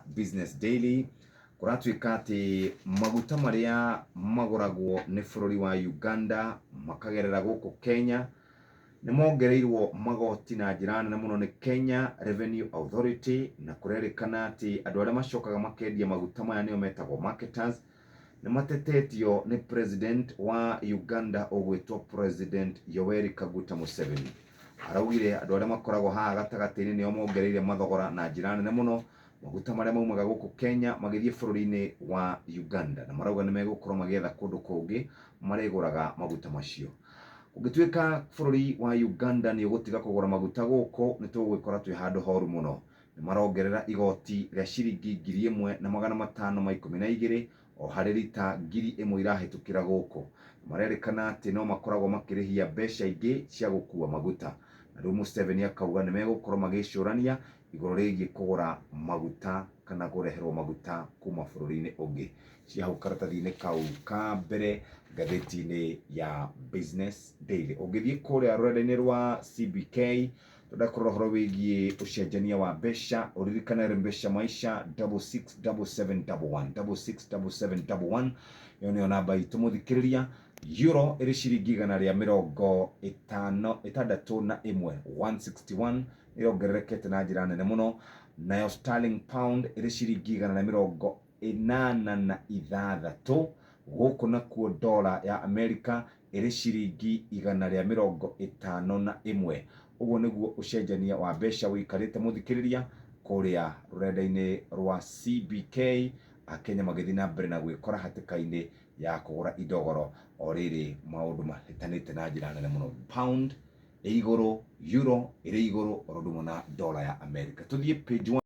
Business Daily kuratuika ati maguta maria magoragwo ni bururi wa Uganda makagerera guku Kenya ni mongereirwo magoti na njira nene muno ni Kenya Revenue Authority, na kurerikana ati andu aria macokaga makendia maguta maya nio metagwo marketers ni matetetio ni president wa Uganda ogwitwo President Yoweri Kaguta Museveni. Araugire andu aria makoragwo haha gatagati-ini nio mongereire mathogora na njira nene muno maguta maria maumaga guku Kenya magithie bururi-ini wa Uganda, na marauga ni megukorwo magietha kundu kungi mariguraga maguta macio. Ungituika bururi wa Uganda ni ugutiga kugura maguta guku ni tugwikora twi handu horu muno. Ni marongerera igoti ria ciringi 1,512 o hari lita 1,000 irahitukira guku. Marerikana ati no makoragwo makirihia mbeca ingi cia gukua maguta, na riu Museveni akauga ni megukorwo magicurania iguru rigie kugura maguta kana kureherwo maguta kuma bururi-ini ungi. Cia hau karatathi-ini kau ka mbere ngatheti-ini ya Business Daily. Ungithie kuria rurenda-ini rwa CBK tudakorwo horo wigie ucenjania wa mbeca, uririkane mbeca maisha 667711 667711 yo nio namba itu muthikiriria. Euro iri ciringi 161 161 irongererekete na njira nene muno. Nayo sterling pound iri ciringi 186 guku nakuo dola ya America iri ciringi 151. Uguo niguo ucenjania wa mbeca wikarite muthikiriria kuria rurenda-ini rwa CBK. Akenya magithii na mbere na gwikora hatika-ini ya kugura indogoro o riri maundu mahitanite na njira nene muno. Pound iguru, euro iri iguru oro ndumo na dola ya America. Tuthie page 1.